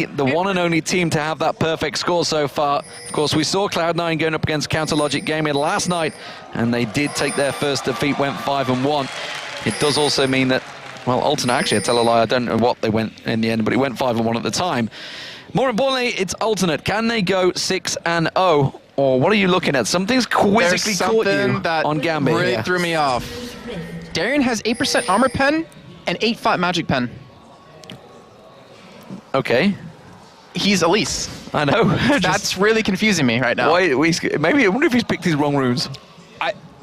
the one and only team to have that perfect score so far. Of course, we saw Cloud9 going up against Counterlogic Gaming last night, and they did take their first defeat, went 5-1. It does also mean that, well, Alternate, actually, I tell a lie, I don't know what they went in the end, but it went 5-1 at the time. More importantly, it's Alternate. Can they go 6-0? Or what are you looking at? Something's quizzically caught you that on Gambit. Really threw me off. Darian has 8% armor pen and 8 magic pen. Okay. He's Elise. I know. That's really confusing me right now. Maybe I wonder if he's picked his wrong runes.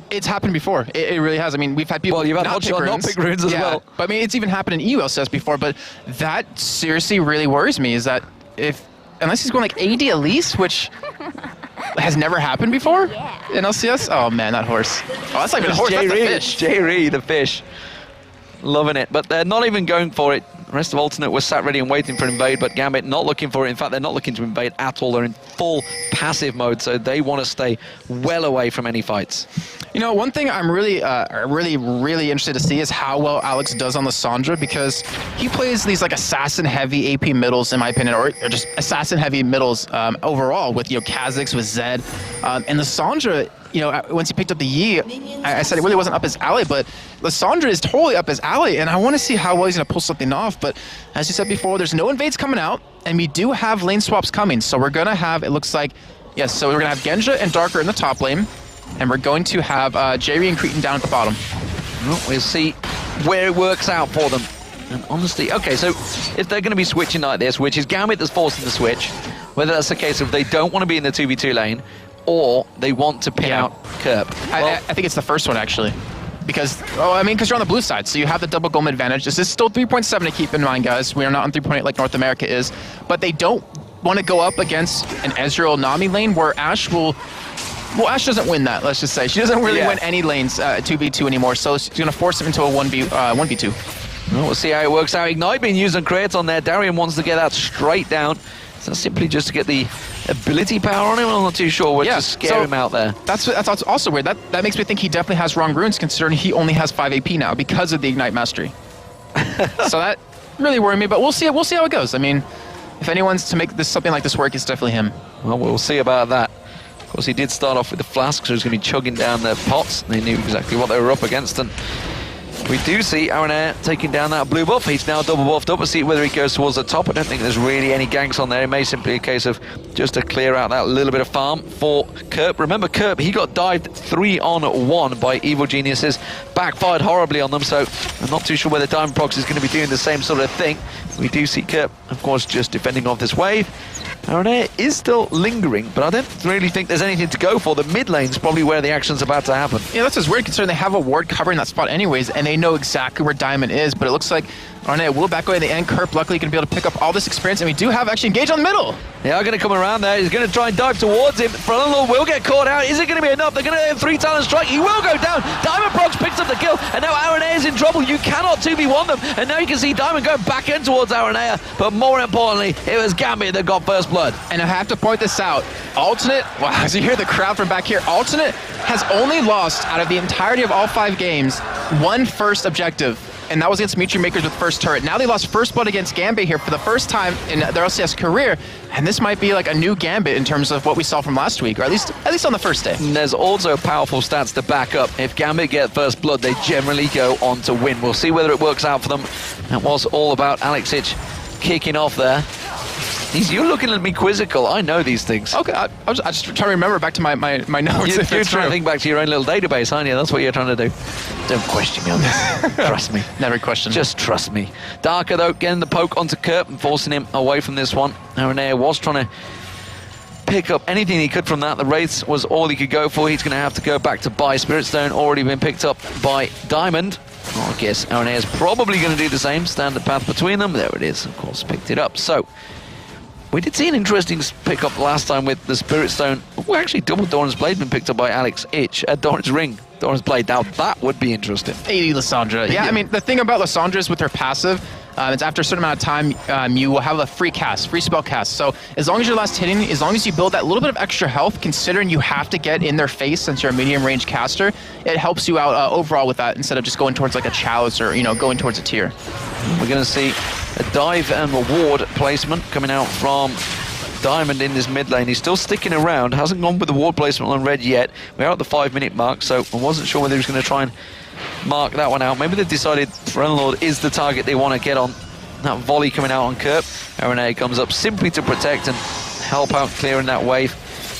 It's happened before. It really has. I mean, we've had people you've had not pick runes as well. But I mean, it's even happened in EU LCS before. But that seriously really worries me. Is that unless he's going like AD Elise, which has never happened before in LCS. Oh man, that horse. Oh, that's not even a horse. That's the fish. J-Ree, the fish. Loving it, but they're not even going for it. The rest of Alternate was sat ready and waiting for invade, but Gambit not looking for it. In fact, they're not looking to invade at all. They're in full passive mode, so they want to stay well away from any fights. You know, one thing I'm really interested to see is how well Alex does on Lissandra, because he plays these like assassin-heavy AP middles, in my opinion, or just assassin-heavy middles overall with, you know, Kha'Zix, with Zed, and Lissandra. You know, once he picked up the Yi, I said it really wasn't up his alley, but Lissandra is totally up his alley, and I want to see how well he's going to pull something off. But as you said before, there's no invades coming out, and we do have lane swaps coming. So we're going to have, it looks like, yes, so we're going to have Genja and Darker in the top lane, and we're going to have J-Ree and Cretan down at the bottom. Well, we'll see where it works out for them. And honestly, okay, so if they're going to be switching like this, which is Gambit that's forcing the switch, whether that's the case of they don't want to be in the 2v2 lane, or they want to pin out Kerp. Well, I think it's the first one, actually. Because, because you're on the blue side, so you have the double gold advantage. This is still 3.7 to keep in mind, guys. We are not on 3.8 like North America is. But they don't want to go up against an Ezreal Nami lane where Ashe will... Well, Ashe doesn't win that, let's just say. She doesn't really win any lanes 2v2 anymore, so she's going to force him into a 1v2. Well, we'll see how it works out. Ignite being used on Kratos on there. Darian wants to get that straight down. So simply just to get the ability power on him. I'm not too sure. We're just scare him out there. That's also weird. That makes me think he definitely has wrong runes, considering he only has 5 AP now because of the Ignite Mastery. So that really worried me, but we'll see how it goes. I mean, if anyone's to make this something like this work, it's definitely him. Well, we'll see about that. Of course, he did start off with the flask, so he's going to be chugging down their pots. They knew exactly what they were up against, and we do see Aronair taking down that blue buff. He's now double buffed up. We'll see whether he goes towards the top. I don't think there's really any ganks on there. It may simply be a case of just to clear out that little bit of farm for Kerp. Remember, Kerp, he got dived 3-on-1 by Evil Geniuses. Backfired horribly on them, so I'm not too sure whether Diamond Prox is going to be doing the same sort of thing. We do see Kerp, of course, just defending off this wave. Aronair is still lingering, but I don't really think there's anything to go for. The mid lane's probably where the action's about to happen. Yeah, that's just weird considering they have a ward covering that spot anyways, and they know exactly where Diamond is, but it looks like Aronair will back away in the end. Kerp luckily going to be able to pick up all this experience, and we do have actually engage on the middle. They are going to come around there. He's going to try and dive towards him. Frollo will get caught out. Is it going to be enough? They're going to hit 3 talent strike. He will go down. Diamond Prox picks up the kill, and now Aronair is in trouble. You cannot 2v1 them, and now you can see Diamond going back in towards Aronair, but more importantly, it was Gambit that got first blood. And I have to point this out. Alternate, wow, as you hear the crowd from back here, Alternate has only lost out of the entirety of all 5 games 1 first objective, and that was against Mitri Makers with first turret. Now they lost first blood against Gambit here for the first time in their LCS career, and this might be like a new Gambit in terms of what we saw from last week, or at least on the first day. And there's also powerful stats to back up. If Gambit get first blood, they generally go on to win. We'll see whether it works out for them. That was all about Alex Ich kicking off there. You're looking at me quizzical. I know these things. Okay, I just trying to remember back to my notes. You're trying to think back to your own little database, aren't you? That's what you're trying to do. Don't question me on this. Trust me. Never question. Just trust me. Darker, though, getting the poke onto Kerp and forcing him away from this one. Aronair was trying to pick up anything he could from that. The Wraiths was all he could go for. He's going to have to go back to buy. Spirit Stone already been picked up by Diamond. Well, I guess Aronair is probably going to do the same. Standard path between them. There it is. Of course, picked it up. So we did see an interesting pick-up last time with the Spirit Stone. Well, actually, double Doran's Blade been picked up by Alex Ich. Doran's Ring, Doran's Blade. Now, that would be interesting. 80 Lissandra. Yeah, I mean, the thing about Lissandra is with her passive, it's after a certain amount of time, you will have a free cast, free spell cast. So as long as you're last hitting, as long as you build that little bit of extra health, considering you have to get in their face since you're a medium-range caster, it helps you out overall with that instead of just going towards like a chalice or, going towards a tier. We're going to see a dive and reward placement coming out from Diamond in this mid lane. He's still sticking around, hasn't gone with the ward placement on red yet. We're at the 5-minute mark, so I wasn't sure whether he was going to try and mark that one out. Maybe they've decided Lord is the target they want to get on. That volley coming out on Kerp. RNA comes up simply to protect and help out clearing that wave,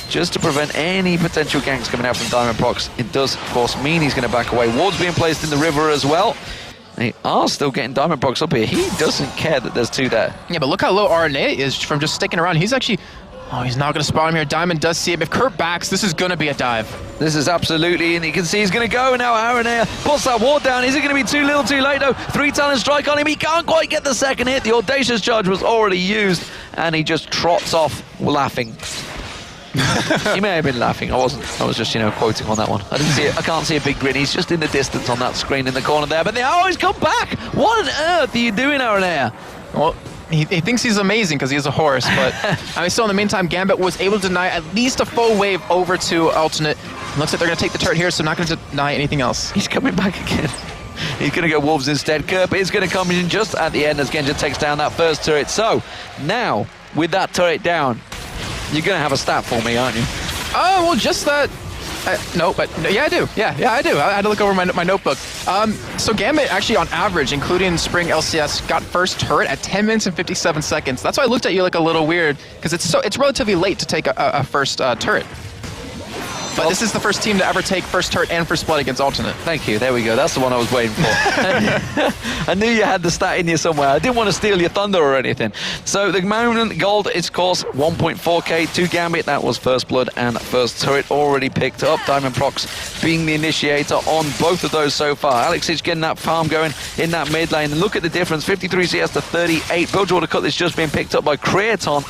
just to prevent any potential ganks coming out from Diamond Prox. It does, of course, mean he's going to back away. Wards being placed in the river as well. They are still getting Diamond Prox up here. He doesn't care that there's two there. Yeah, but look how low RNA is from just sticking around. He's actually... Oh, he's not going to spot him here. Diamond does see him. If Kerp backs, this is going to be a dive. This is absolutely, and you can see he's going to go, and now Aranea puts that ward down. Is it going to be too little too late, though? 3 talent strike on him. He can't quite get the second hit. The Audacious Charge was already used, and he just trots off laughing. He may have been laughing. I wasn't. I was just, quoting on that one. I didn't see it. I can't see a big grin. He's just in the distance on that screen in the corner there. But they always come back. What on earth are you doing, Aranea? Well, he thinks he's amazing because he's a horse, but still in the meantime, Gambit was able to deny at least a full wave over to Alternate. Looks like they're going to take the turret here, so not going to deny anything else. He's coming back again. He's going to go Wolves instead. Kerp is going to come in just at the end as Genja takes down that first turret. So, now, with that turret down, you're going to have a stat for me, aren't you? Oh, well, just that. No, but yeah, I do. Yeah, I do. I had to look over my notebook. So Gambit actually, on average, including Spring LCS, got first turret at 10 minutes and 57 seconds. That's why I looked at you like a little weird, because it's relatively late to take a first turret. But this is the first team to ever take first turret and first blood against Alternate. Thank you. There we go. That's the one I was waiting for. I knew you had the stat in you somewhere. I didn't want to steal your thunder or anything. So the moment gold is, of course, 1.4k to Gambit. That was first blood and first turret already picked up. Diamond Prox being the initiator on both of those so far. Alex is getting that farm going in that mid lane. And look at the difference. 53 CS to 38. Build Order Cut is just being picked up by Creaton.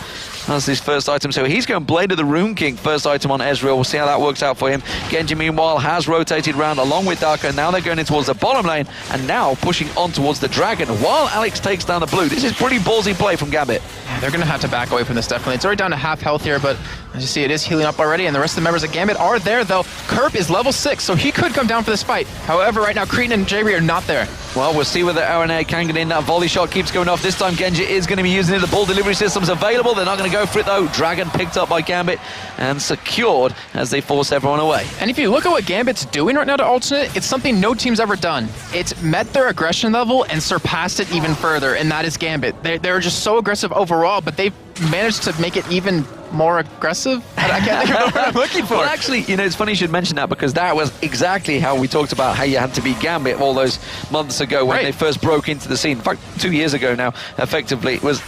That's his first item. So he's going Blade of the Rune King, first item on Ezreal. We'll see how that works out for him. Genji, meanwhile, has rotated round along with Darko. Now they're going in towards the bottom lane and now pushing on towards the Dragon while Alex takes down the blue. This is pretty ballsy play from Gambit. Yeah, they're going to have to back away from this, definitely. It's already down to half health here, but as you see, it is healing up already, and the rest of the members of Gambit are there, though. Kerp is level 6, so he could come down for this fight. However, right now, Cretan and Jayri are not there. Well, we'll see whether RNA can get in. That volley shot keeps going off. This time, Genji is going to be using it. The ball delivery system's available. They're not going to go for it, though. Dragon picked up by Gambit and secured as they force everyone away. And if you look at what Gambit's doing right now to Alternate, it's something no team's ever done. It's met their aggression level and surpassed it even further, and that is Gambit. They're just so aggressive overall, but they've managed to make it even more aggressive? I can't think of what I'm looking for. Well, actually, it's funny you should mention that, because that was exactly how we talked about how you had to beat Gambit all those months ago when they first broke into the scene. In fact, 2 years ago now, effectively, it was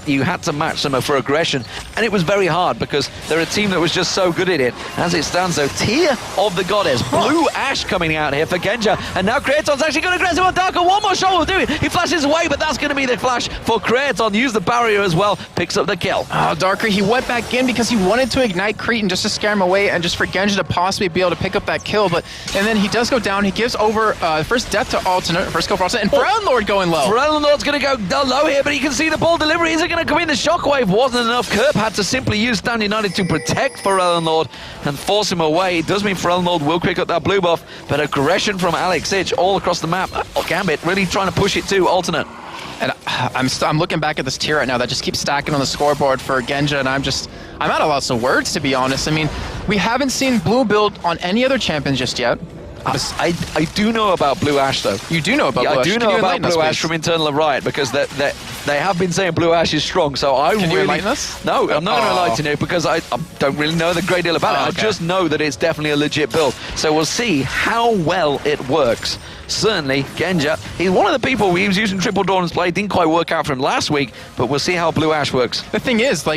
you had to match them for aggression, and it was very hard because they're a team that was just so good at it. As it stands, though, Tear of the Goddess, Blue Ash coming out here for Genja, and now Creaton's actually going to aggressive on Darko. One more shot will do it. He flashes away, but that's going to be the flash for Creaton. Use the barrier as well, picks up the kill. Oh, Darker, he went back in because he wanted to ignite Cretan just to scare him away and just for Genja to possibly be able to pick up that kill, and then he does go down. He gives over first death to Alternate, first kill for Alternate, and Brown Lord going low. Brown Lord's going to go low here, but you can see the ball delivery isn't going to come in. The shockwave wasn't enough. Kerp had to simply use Stand United to protect Pharrell Lord and force him away. It does mean Pharrell Lord will pick up that blue buff, but aggression from Alex Ich all across the map. Gambit really trying to push it to Alternate. And I'm looking back at this tier right now that just keeps stacking on the scoreboard for Genja, and I'm out of lots of words, to be honest. I mean, we haven't seen blue build on any other champions just yet. I do know about Blue Ash, though. You do know about Blue Ash? I do know about Blue Ash from internal of Riot, because they have been saying Blue Ash is strong, so Can you enlighten us? No, I'm not going to enlighten you, because I don't really know the great deal about it. I just know that it's definitely a legit build. So we'll see how well it works. Certainly, Genja, he's one of the people he was using Triple Dawn's play, didn't quite work out for him last week, but we'll see how Blue Ash works. The thing is,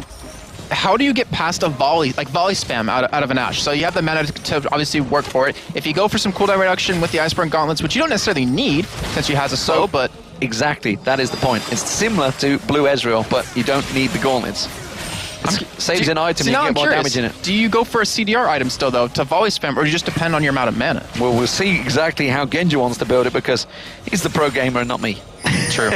how do you get past a volley spam out of an Ashe? So you have the mana to obviously work for it. If you go for some cooldown reduction with the Iceborne Gauntlets, which you don't necessarily need since she has a soul, but... Exactly, that is the point. It's similar to Blue Ezreal, but you don't need the Gauntlets. Saves an item, you get more damage in it. Do you go for a CDR item still, though, to volley spam, or do you just depend on your amount of mana? Well, we'll see exactly how Genja wants to build it, because he's the pro gamer and not me. True.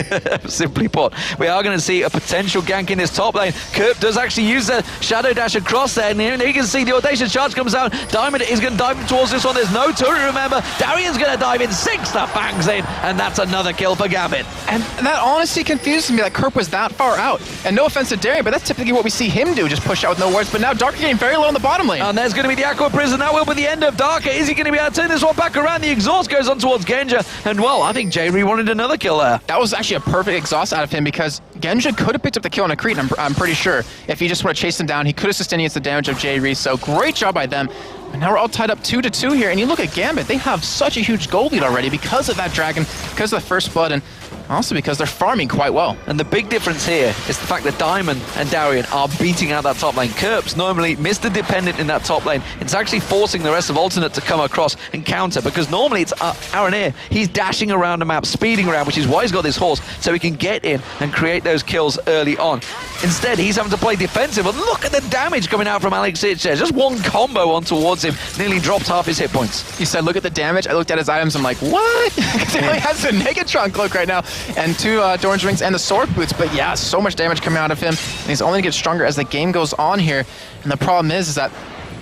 Simply put. We are going to see a potential gank in this top lane. Kerp does actually use the Shadow Dash across there, and you can see the Audacious Charge comes out. Diamond is going to dive towards this one. There's no turret, remember. Darian's going to dive in, 6 that bangs in, and that's another kill for Gambit. And that honestly confuses me that Kerp was that far out. And no offense to Darian, but that's typically what we see him do, just push out with no words. But now Darker getting very low in the bottom lane. And there's going to be the Aqua Prison. That will be the end of Darker. Is he going to be able to turn this one back around? The exhaust goes on towards Genja. And, well, I think J-Ree wanted another kill there. That was actually a perfect exhaust out of him because Genja could have picked up the kill on a Cretan, I'm pretty sure. If he just would have chased him down, he could have sustained against the damage of J-Ree. So great job by them. And now we're all tied up 2-2 here. And you look at Gambit, they have such a huge gold lead already because of that dragon, because of the first blood, and also because they're farming quite well. And the big difference here is the fact that Diamond and Darian are beating out that top lane. Kerp's normally Mr. Dependent in that top lane. It's actually forcing the rest of Alternate to come across and counter, because normally it's Aaron. He's dashing around the map, speeding around, which is why he's got this horse, so he can get in and create those kills early on. Instead, he's having to play defensive, and look at the damage coming out from Alex Itch there. Just one combo on towards him, nearly dropped half his hit points. You said, look at the damage. I looked at his items, I'm like, what? Because he only has the Negatron cloak right now, and 2 Doran's rings and the sword boots, but yeah, so much damage coming out of him, and he's only going to get stronger as the game goes on here. And the problem is that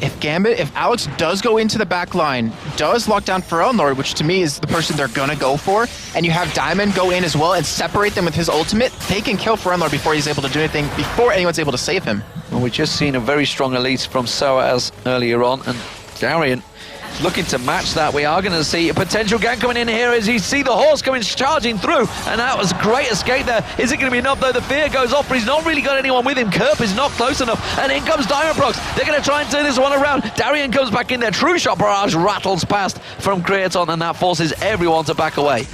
if Alex does go into the back line, does lock down Pharrell Nord, which to me is the person they're going to go for, and you have Diamond go in as well and separate them with his ultimate, they can kill Pharrell Nord before he's able to do anything, before anyone's able to save him. Well, we've just seen a very strong elite from Soaz earlier on, and Darian looking to match that. We are going to see a potential gank coming in here as you see the horse coming charging through, and that was a great escape there. Is it going to be enough though? The fear goes off, but he's not really got anyone with him. Kerp is not close enough, and in comes Diamond Prox. They're going to try and turn this one around. Darian comes back in there. True Shot Barrage rattles past from Creaton, and that forces everyone to back away.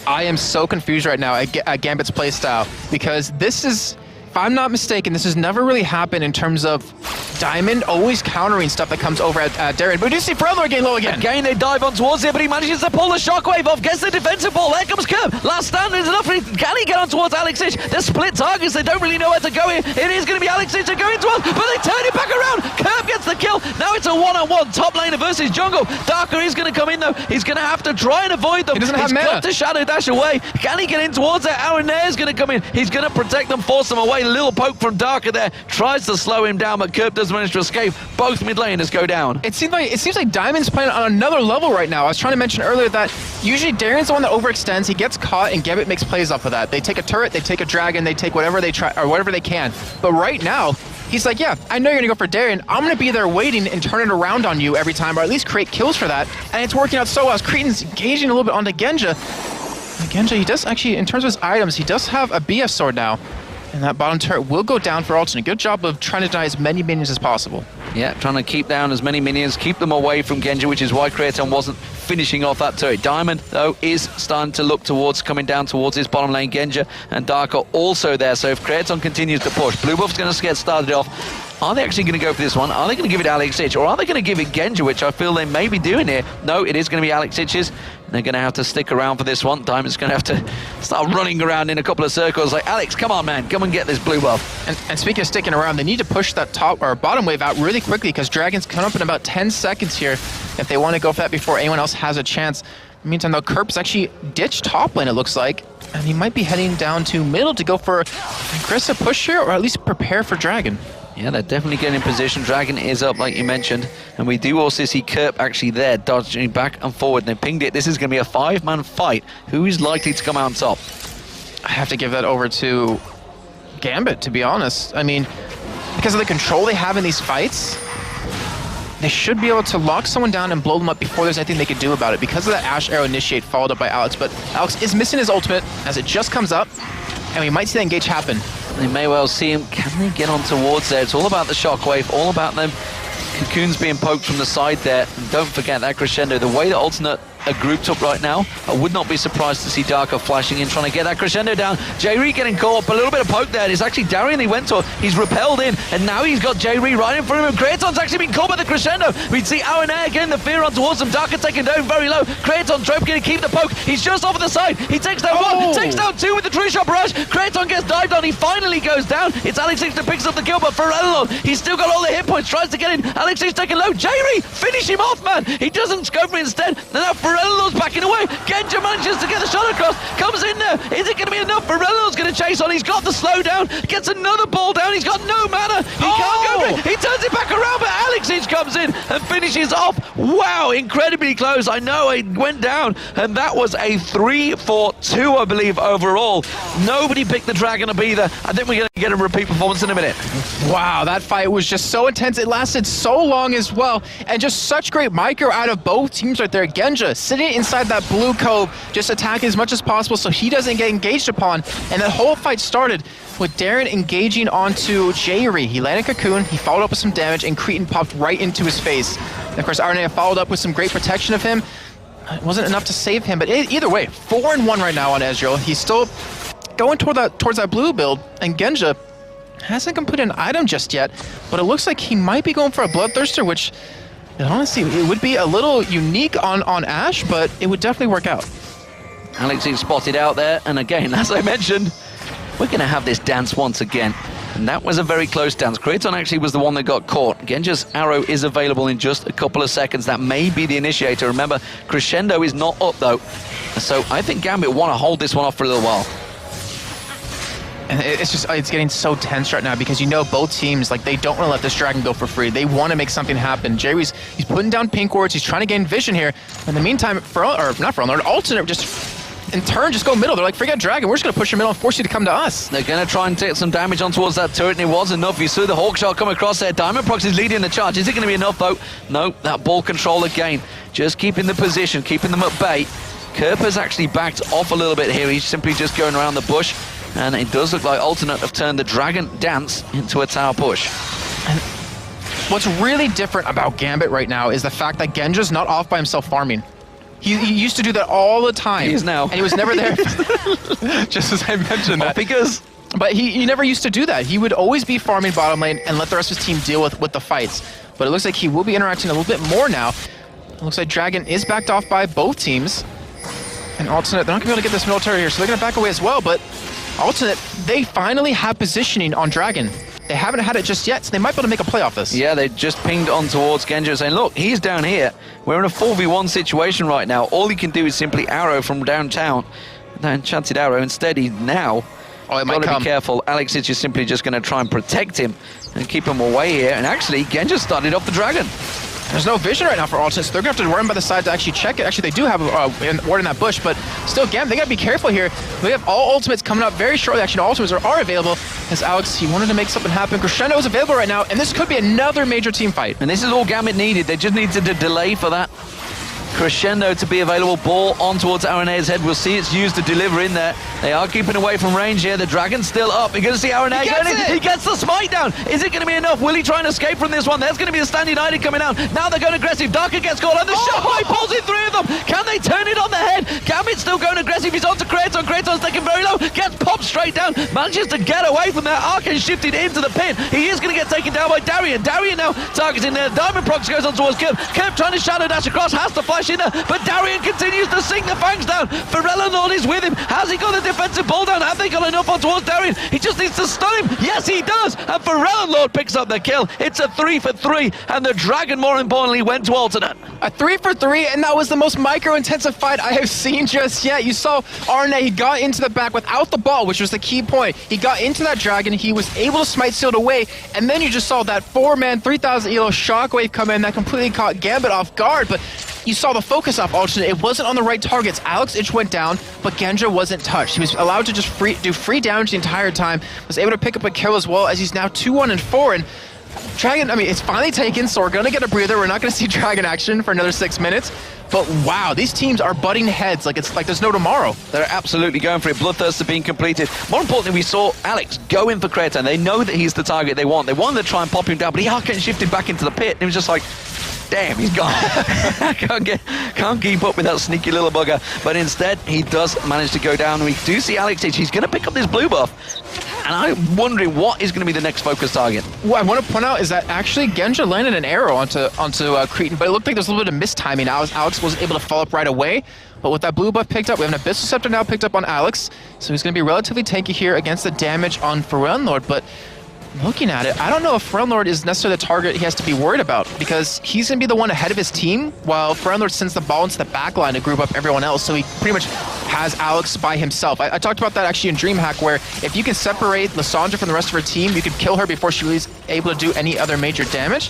I am so confused right now at Gambit's playstyle, because this is, if I'm not mistaken, this has never really happened in terms of Diamond always countering stuff that comes over at Darian. But we do see Pharrell getting low again. Again, they dive on towards it, but he manages to pull the shockwave off, gets the defensive ball. There comes Kerp. Last stand is enough. Can he get on towards Alex Itch? They're split targets. They don't really know where to go here. It is going to be Alex Itch going towards, but they turn it back around. Kerp gets the kill. Now it's a one-on-one. Top laner versus jungle. Darker is going to come in, though. He's going to have to try and avoid them. He doesn't have mana. He's got to Shadow Dash away. Can he get in towards it? Aaron there is going to come in. He's going to protect them, force them away. Little poke from Darker there. Tries to slow him down, but Kerp does manage to escape. Both mid laners go down. It seems like Diamond's playing on another level right now. I was trying to mention earlier that usually Darian's the one that overextends. He gets caught, and Gambit makes plays off of that. They take a turret, they take a dragon, they take whatever they try or whatever they can. But right now, he's like, yeah, I know you're gonna go for Darian. I'm gonna be there waiting and turn it around on you every time, or at least create kills for that. And it's working out so well. Cretan's engaging a little bit onto Genja. And Genja, he does actually, in terms of his items, he does have a BF sword now. And that bottom turret will go down for Alternate. Good job of trying to deny as many minions as possible. Yeah, trying to keep down as many minions, keep them away from Genja, which is why Creaton wasn't finishing off that turret. Diamond, though, is starting to look towards, coming down towards his bottom lane. Genja and Darker also there. So if Creaton continues to push, Blue Buff's going to get started off. Are they actually going to go for this one? Are they going to give it Alex Itch? Or are they going to give it Genja, which I feel they may be doing here? No, it is going to be Alex Itch's. They're going to have to stick around for this one. Diamond's going to have to start running around in a couple of circles like, Alex, come on, man, come and get this blue buff. And speaking of sticking around, they need to push that top or bottom wave out really quickly because Dragon's coming up in about 10 seconds here if they want to go for that before anyone else has a chance. In the meantime, though, Kerp's actually ditched top lane, it looks like, and he might be heading down to middle to go for aggressive push here, or at least prepare for Dragon. Yeah, they're definitely getting in position. Dragon is up, like you mentioned. And we do also see Kerp actually there, dodging back and forward. And they pinged it. This is going to be a 5-man fight. Who is likely to come out on top? I have to give that over to Gambit, to be honest. I mean, because of the control they have in these fights, they should be able to lock someone down and blow them up before there's anything they could do about it. Because of that Ash Arrow initiate followed up by Alex. But Alex is missing his ultimate as it just comes up. And we might see that engage happen. They may well see him. Can they get on towards there? It's all about the shockwave, all about them cocoons being poked from the side there. And don't forget that crescendo. The way that Alternate are grouped up right now, I would not be surprised to see Darker flashing in, trying to get that crescendo down. J-Ree getting caught up, a little bit of poke there. It's actually Darian he went to. He's repelled in, and now he's got J-Ree right in front of him. Creaton's actually been caught by the crescendo. We'd see Aaron Air getting the fear on towards him. Darker taken down very low. Creaton Trope going to keep the poke. He's just off the side. He takes down one, takes down two with the true shot barrage. Creaton gets dived on. he finally goes down. It's Alex that picks up the kill, but Ferello, he's still got all the hit points, tries to get in. Alex taking low. Jerry, finish him off, man. He doesn't go for it instead. Now Ferello's backing away. Genja manages to get the shot across, comes in there. Is it going to be enough? Ferello's going to chase on. He's got the slowdown, gets another ball down. He's got no mana. He can't go for it. He turns it back around, but Alex comes in and finishes off. Wow, incredibly close. I know it went down, and that was a 3-4-2, I believe, overall. Nobody picked the Dragon up either. I think we're going to get a repeat performance in a minute. Wow, that fight was just so intense. It lasted so long as well, and just such great micro out of both teams right there. Genja sitting inside that blue cove, just attacking as much as possible so he doesn't get engaged upon, and that whole fight started with Darren engaging onto Jerry. He landed Cocoon, he followed up with some damage, and Cretan popped right into his face. And of course, RNA followed up with some great protection of him. It wasn't enough to save him, but either way, 4-1 right now on Ezreal. He's still going towards that blue build, and Genja hasn't completed an item just yet, but it looks like he might be going for a Bloodthirster, which honestly, it would be a little unique on Ashe, but it would definitely work out. Alex is spotted out there, and again, as I mentioned, we're going to have this dance once again. And that was a very close dance. Kraton actually was the one that got caught. Genja's arrow is available in just a couple of seconds. That may be the initiator. Remember, Crescendo is not up, though. So I think Gambit want to hold this one off for a little while. And it's getting so tense right now because you know both teams, like, they don't want to let this Dragon go for free. They want to make something happen. Jerry's, he's putting down pink wards. He's trying to gain vision here. In the meantime, Alternate just in turn just go middle. They're like, forget Dragon. We're just going to push your middle and force you to come to us. They're going to try and take some damage on towards that turret, and it was enough. You saw the Hawk shot come across there. Diamondprox is leading the charge. Is it going to be enough, though? No, that ball control again. Just keeping the position, keeping them at bay. Kerper's actually backed off a little bit here. He's simply just going around the bush. And it does look like Alternate have turned the Dragon dance into a tower push. And what's really different about Gambit right now is the fact that Genja's not off by himself farming. He used to do that all the time. He is now. And he was never there. Just as I mentioned that. Because... But he never used to do that. He would always be farming bottom lane and let the rest of his team deal with the fights. But it looks like he will be interacting a little bit more now. It looks like Dragon is backed off by both teams. And Alternate, they're not going to be able to get this middle turret here, so they're going to back away as well. But Alternate, they finally have positioning on Dragon. They haven't had it just yet, so they might be able to make a play off this. Yeah, they just pinged on towards Genja saying, look, he's down here. We're in a 4v1 situation right now. All he can do is simply arrow from downtown. That enchanted arrow. Instead, he now got to be careful. Alex is just simply just going to try and protect him and keep him away here. And actually, Genja started off the Dragon. There's no vision right now for Alternate, so they're going to have to run by the side to actually check it. Actually, they do have a ward in that bush, but still, Gambit, they got to be careful here. We have all ultimates coming up very shortly. Actually, all ultimates are available, as Alex, he wanted to make something happen. Crescendo is available right now, and this could be another major team fight. And this is all Gambit needed. They just needed to delay for that Crescendo to be available. Ball on towards Arena's head. We'll see it's used to deliver in there. They are keeping away from range here. The Dragon's still up. You're going to see Arena. He gets the smite down. Is it going to be enough? Will he try and escape from this one? There's going to be a Stand United coming out. Now they're going aggressive. Darker gets caught, and the shockwave pulls in three of them. Can they turn it on the head? Gambit's still going aggressive. He's on to Kratos. Kratos taken very low. Gets popped straight down. Manages to get away from that. Ark is shifted into the pin. He is going to get taken down by Darian. Darian now targeting there. Diamondprox goes on towards Kerp. Kerp trying to shadow dash across. Has to flash in there, but Darian continues to sink the fangs down. Ferello is with him. Has he got the defensive ball down? Have they got enough on towards Darian? He just needs to stun him. Yes, he does. And Ferello picks up the kill. It's a 3-for-3, and the Dragon, more importantly, went to Alternate. A 3-for-3, and that was the most micro-intensive fight I have seen just yet. You saw Arne, he got into the back without the ball, which was the key point. He got into that Dragon. He was able to smite sealed away, and then you just saw that 4-man, 3,000 elo shockwave come in that completely caught Gambit off guard, but you saw the focus off Alternate. It wasn't on the right targets. Alex Itch went down, but Genja wasn't touched. He was allowed to just do free damage the entire time, was able to pick up a kill as well, as he's now 2-1-4, and Dragon, I mean, it's finally taken, so we're going to get a breather. We're not going to see Dragon action for another 6 minutes, but wow, these teams are butting heads like it's like there's no tomorrow. They're absolutely going for it. Bloodthirster being completed. More importantly, we saw Alex go in for Kratos. They know that he's the target they want. They wanted to try and pop him down, but he getting shifted back into the pit, and it was just like, damn, he's gone. can't keep up with that sneaky little bugger. But instead, he does manage to go down. We do see Alex Itch. He's going to pick up this blue buff. And I'm wondering what is going to be the next focus target. What I want to point out is that actually Genja landed an arrow onto Cretan, but it looked like there was a little bit of mistiming. Alex wasn't able to follow up right away. But with that blue buff picked up, we have an Abyssal Scepter now picked up on Alex. So he's going to be relatively tanky here against the damage on Pharrell Lord. But looking at it, I don't know if Pharrell Lord is necessarily the target he has to be worried about, because he's going to be the one ahead of his team, while Pharrell Lord sends the ball into the back line to group up everyone else. So he pretty much has Alex by himself. I talked about that actually in DreamHack, where if you can separate Lysandra from the rest of her team, you can kill her before she is able to do any other major damage.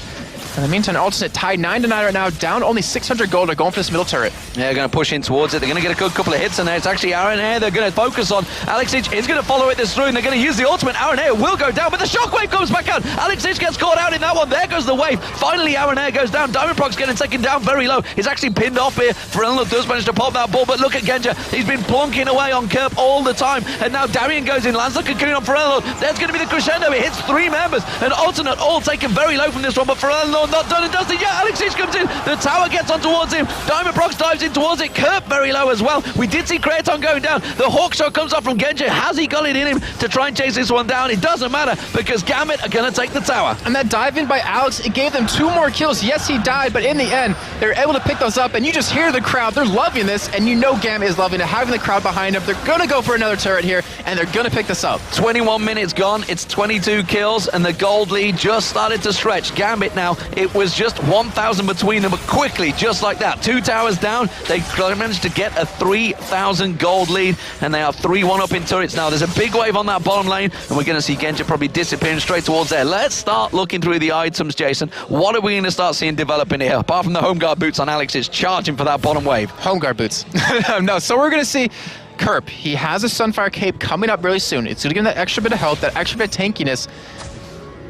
In the meantime, alternate tied 9-9 right now, down only 600 gold. They're going for this middle turret. Yeah, they're going to push in towards it. They're going to get a good couple of hits in there. It's actually Aaron Air they're going to focus on. Alex Ich is going to follow it this through, and they're going to use the ultimate. Aaron Air will go down, but the shockwave comes back out. Alex Ich gets caught out in that one. There goes the wave. Finally, Aaron Air goes down. Diamondprox getting taken down very low. He's actually pinned off here. Pharrell does manage to pop that ball, but look at Genja. He's been plonking away on Kerp all the time, and now Darian goes in, lands the cocoon on Pharrell. There's going to be the crescendo. It hits 3 members, and alternate all taken very low from this one, but Pharrell not done and dusted. Yeah, Alex Ich comes in. The tower gets on towards him. Diamondprox dives in towards it. Kerp very low as well. We did see Kraton going down. The hawk shot comes off from Genja. Has he got it in him to try and chase this one down? It doesn't matter, because Gambit are going to take the tower. And that dive in by Alex, it gave them 2 more kills. Yes, he died, but in the end, they're able to pick those up, and you just hear the crowd. They're loving this, and you know Gambit is loving it. Having the crowd behind him, they're going to go for another turret here, and they're going to pick this up. 21 minutes gone. It's 22 kills, and the gold lead just started to stretch. Gambit now, it was just 1,000 between them, but quickly, just like that, 2 towers down, they managed to get a 3,000 gold lead, and they are 3-1 up in turrets now. There's a big wave on that bottom lane, and we're going to see Genja probably disappearing straight towards there. Let's start looking through the items, Jason. What are we going to start seeing developing here? Apart from the home guard boots on Alex, is charging for that bottom wave. Home guard boots. No, so we're going to see Kerp. He has a Sunfire Cape coming up really soon. It's going to give him that extra bit of health, that extra bit of tankiness.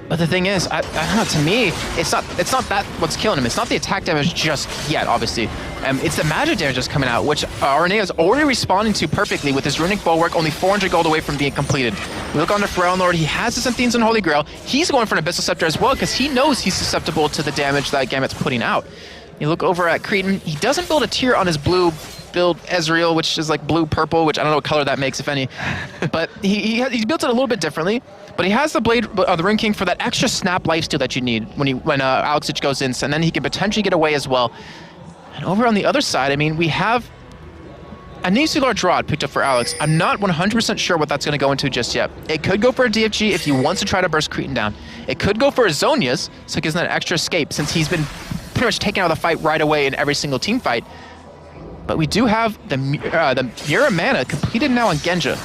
But the thing is, I don't know, to me, it's not that what's killing him. It's not the attack damage just yet, obviously. It's the magic damage that's coming out, which RNA is already responding to perfectly with his Runic Bulwark, only 400 gold away from being completed. We look on to Pharrell Lord. He has his Anthenes and Holy Grail. He's going for an Abyssal Scepter as well, because he knows he's susceptible to the damage that Gambit's putting out. You look over at Cretan. He doesn't build a tier on his blue build Ezreal, which is like blue-purple, which I don't know what color that makes, if any. But he built it a little bit differently. But he has the Blade, the Ring King for that extra snap lifesteal that you need when Alex Ich goes in, and then he can potentially get away as well. And over on the other side, I mean, we have a Nisi Large Rod picked up for Alex. I'm not 100% sure what that's going to go into just yet. It could go for a DFG if he wants to try to burst Cretan down. It could go for a Zonia's, so it gives him that extra escape, since he's been pretty much taken out of the fight right away in every single team fight. But we do have the Mira Mana completed now on Genja.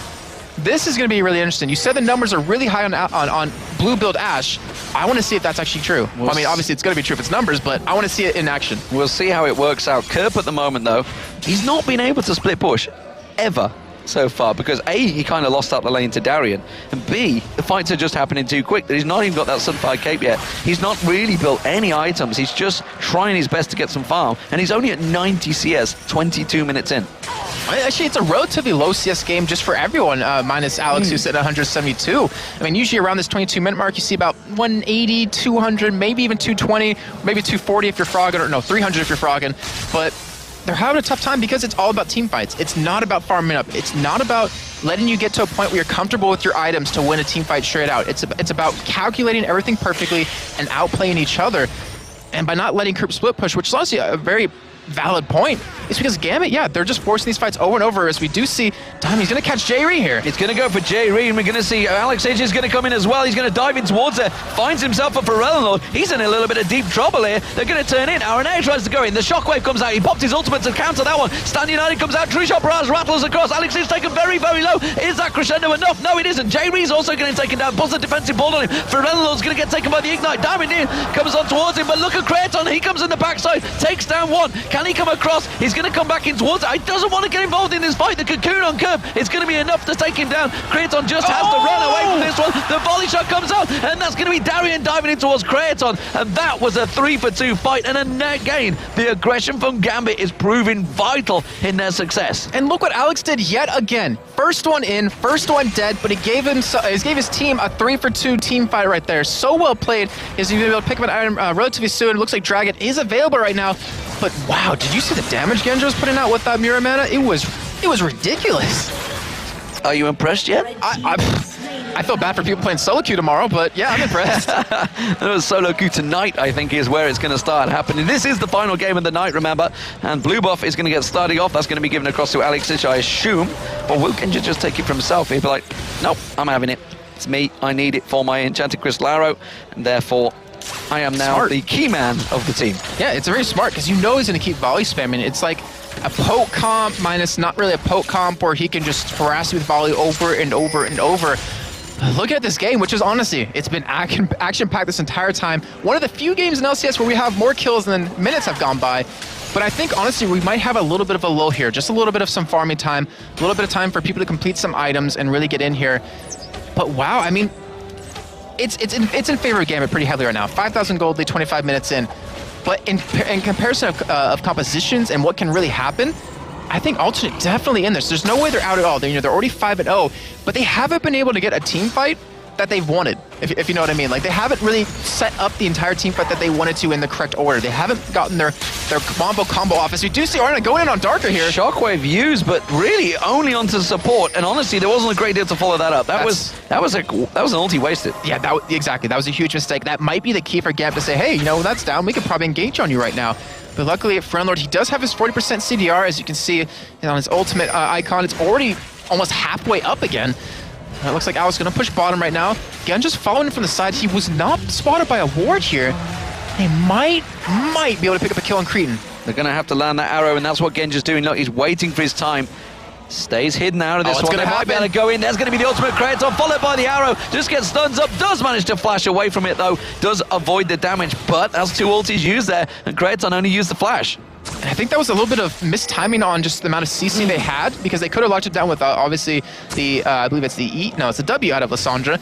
This is going to be really interesting. You said the numbers are really high on blue build Ashe. I want to see if that's actually true. Well, I mean, obviously it's going to be true if it's numbers, but I want to see it in action. We'll see how it works out. Kerp at the moment, though, he's not been able to split push ever so far, because A, he kind of lost out the lane to Darian, and B, the fights are just happening too quick that he's not even got that Sunfire Cape yet. He's not really built any items. He's just trying his best to get some farm, and he's only at 90 CS, 22 minutes in. Actually, it's a relatively low CS game just for everyone, minus Alex, who's at 172. I mean, usually around this 22-minute mark, you see about 180, 200, maybe even 220, maybe 240 if you're frogging, or no, 300 if you're frogging. But they're having a tough time because it's all about team fights. It's not about farming up. It's not about letting you get to a point where you're comfortable with your items to win a team fight straight out. It's about calculating everything perfectly and outplaying each other. And by not letting Kerp split push, which is honestly a very valid point, it's because Gambit, yeah, they're just forcing these fights over and over, as we do see he's going to catch J-Ree here. He's going to go for J-Ree, and we're going to see Alex Ich is going to come in as well. He's going to dive in towards her, finds himself a Pharrell. He's in a little bit of deep trouble here. They're going to turn in. RNA tries to go in. The shockwave comes out. He popped his ultimate to counter that one. Stan United comes out. True Shot Barrage rattles across. Alex Ich taken very, very low. Is that crescendo enough? No, it isn't. J-Ree's also getting taken down. Pulls the defensive ball on him. Pharrell's going to get taken by the Ignite. Diamond in, comes on towards him, but look at Kraton. He comes in the backside, takes down one. Can he come across? He's going to come back in towards it. He doesn't want to get involved in this fight. The cocoon on Kerp is going to be enough to take him down. Kraton just has to run away from this one. The volley shot comes out, and that's going to be Darian diving in towards Kraton. And that was a 3-for-2 fight and a net gain. The aggression from Gambit is proving vital in their success. And look what Alex did yet again. First one in, first one dead, but he gave his team a 3-for-2 team fight right there. So well played. He's going to be able to pick up an item relatively soon. It looks like Dragon is available right now. But wow, did you see the damage Genja was putting out with that Mira Mana? It was ridiculous. Are you impressed yet? I feel bad for people playing solo queue tomorrow, but yeah, I'm impressed. Solo queue tonight, I think, is where it's going to start happening. This is the final game of the night, remember, and Blue Buff is going to get starting off. That's going to be given across to Alexic, I assume, or will Genja just take it for himself? He'll be like, nope, I'm having it. It's me. I need it for my Enchanted Crystal Arrow, and therefore I am now the key man of the team. Yeah, it's very smart because you know he's going to keep volley spamming. It's like a poke comp minus not really a poke comp where he can just harass you with volley over and over and over. Look at this game, which is honestly, it's been action-packed this entire time. One of the few games in LCS where we have more kills than minutes have gone by. But I think, honestly, we might have a little bit of a lull here. Just a little bit of some farming time, a little bit of time for people to complete some items and really get in here. But wow, I mean, it's in favor of Gambit pretty heavily right now. 5,000 gold lead, 25 minutes in. But in comparison of compositions and what can really happen, I think Alternate definitely in this. There's no way they're out at all. They're already 5-0, but they haven't been able to get a team fight that they've wanted, if you know what I mean. Like, they haven't really set up the entire team fight that they wanted to in the correct order. They haven't gotten their combo off. As you do see Arna going in on Darker here. Shockwave used, but really only onto support. And honestly, there wasn't a great deal to follow that up. That was an ulti wasted. Yeah, exactly. That was a huge mistake. That might be the key for Gambit to say, hey, you know, that's down. We could probably engage on you right now. But luckily, Friendlord, he does have his 40% CDR, as you can see on his ultimate icon. It's already almost halfway up again. It looks like Alex going to push bottom right now. Genja's following him from the side. He was not spotted by a ward here. They might be able to pick up a kill on Cretan. They're going to have to land that arrow, and that's what Genja's doing. Look, he's waiting for his time. Stays hidden out of this one. They might be able to go in. There's going to be the ultimate Kratos, followed by the arrow. Just gets stuns up. Does manage to flash away from it, though. Does avoid the damage, but that's 2 ultis used there, and Kratos only used the flash. I think that was a little bit of mistiming on just the amount of CC they had, because they could have locked it down with obviously the, I believe it's the E, no, it's a W out of Lissandra.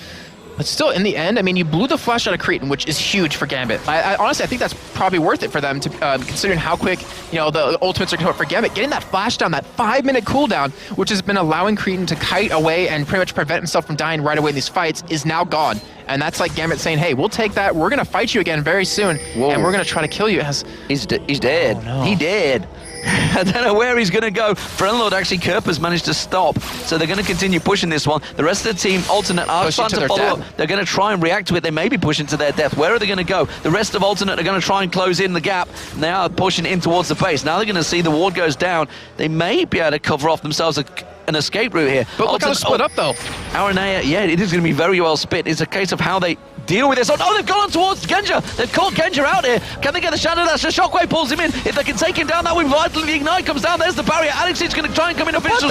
But still, in the end, I mean, you blew the flash out of Cretan, which is huge for Gambit. Honestly, I think that's probably worth it for them, to considering how quick, you know, the ultimates are going for Gambit. Getting that flash down, that 5-minute cooldown, which has been allowing Cretan to kite away and pretty much prevent himself from dying right away in these fights, is now gone. And that's like Gambit saying, hey, we'll take that. We're going to fight you again very soon. Whoa. And we're going to try to kill you. He's dead. Oh, no. He dead. I don't know where he's going to go. Friendlord, actually, Kerper's managed to stop. So they're going to continue pushing this one. The rest of the team, Alternate, are starting to follow up. They're going to try and react to it. They may be pushing to their death. Where are they going to go? The rest of Alternate are going to try and close in the gap. And they are pushing in towards the base. Now they're going to see the ward goes down. They may be able to cover off themselves an escape route here. But look how it's split up, though. Aranea, yeah, it is going to be very well split. It's a case of how they deal with this. Oh, they've gone on towards Genja. They've caught Genja out here. Can they get the Shadow Dash? The Shockwave pulls him in. If they can take him down, that will be vital. The Ignite comes down. There's the barrier. Alex is going to try and come in and finish the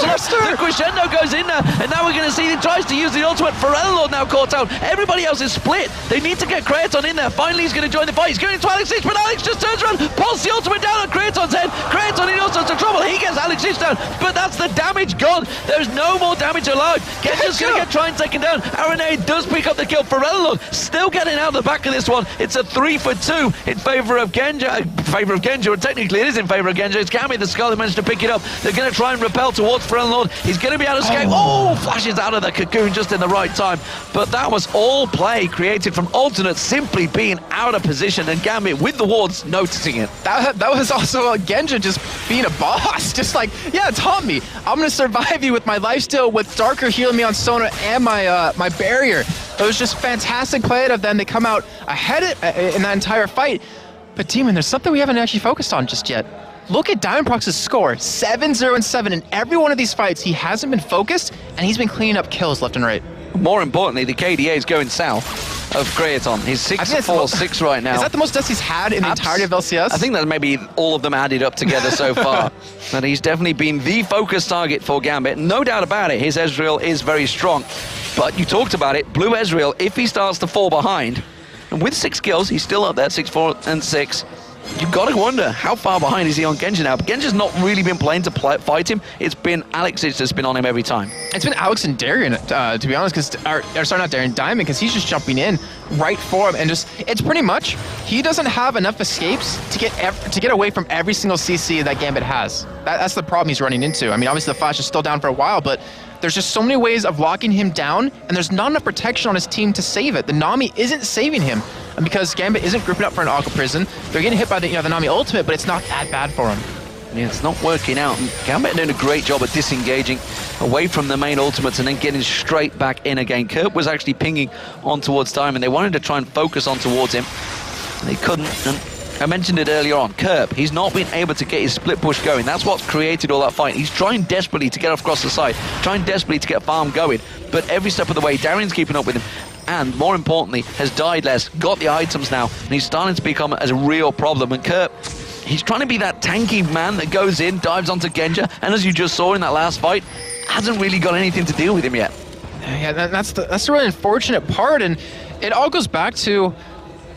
crescendo goes in there. And now we're going to see he tries to use the ultimate. Lord now caught out. Everybody else is split. They need to get Kratos in there. Finally, he's going to join the fight. He's going into Alex, but Alex just turns around, pulls the ultimate down on Kratos' head. Kratos in all sorts of trouble. He gets Alex down, but that's the damage gone. There's no more damage allowed. Genja's going to try and take him down. Aranea does pick up the kill. Lord still getting out of the back of this one. It's a 3-for-2 in favor of Genja. And technically it is in favor of Genja. It's Gambit the Skull that managed to pick it up. They're going to try and repel towards Lord. He's going to be able to escape. Oh, flashes out of the cocoon just in the right time. But that was all play created from Alternate simply being out of position, and Gambit with the wards noticing it. That was also Genja just being a boss. Just like, yeah, taunt me. I'm going to survive you with my lifesteal, with Darker healing me on Sona and my barrier. It was just fantastic play out of them. They come out ahead in that entire fight. But Demon, there's something we haven't actually focused on just yet. Look at Diamondprox's score, 7-0-7. In every one of these fights, he hasn't been focused, and he's been cleaning up kills left and right. More importantly, the KDA is going south of Kraton. He's 6-4-6 right now. Is that the most deaths he's had in the entirety of LCS? I think that maybe all of them added up together so far. But he's definitely been the focus target for Gambit. No doubt about it, his Ezreal is very strong. But you talked about it, Blue Ezreal, if he starts to fall behind, and with 6 kills, he's still up there, 6-4-6. You've got to wonder, how far behind is he on Genja now? But Genja's not really been playing to fight him. It's been Alex that's been on him every time. It's been Alex and Darian, to be honest, sorry, not Darian, Diamond, because he's just jumping in right for him, and just, it's pretty much, he doesn't have enough escapes to get away from every single CC that Gambit has. That's the problem he's running into. I mean, obviously the flash is still down for a while, but there's just so many ways of locking him down, and there's not enough protection on his team to save it. The Nami isn't saving him, and because Gambit isn't grouping up for an Aqua Prison, they're getting hit by the Nami ultimate, but it's not that bad for him. Yeah, it's not working out. Gambit doing a great job at disengaging. away from the main ultimates and then getting straight back in again. Kerp was actually pinging on towards Diamond. They wanted to try and focus on towards him. They couldn't. And I mentioned it earlier on. Kerp, he's not been able to get his split push going. That's what's created all that fight. He's trying desperately to get across the side, trying desperately to get farm going. But every step of the way, Darian's keeping up with him. And more importantly, has died less, got the items now, and he's starting to become as a real problem. And Kerp, he's trying to be that tanky man that goes in, dives onto Genja, and as you just saw in that last fight, hasn't really got anything to deal with him yet. Yeah, that's the really unfortunate part, and it all goes back to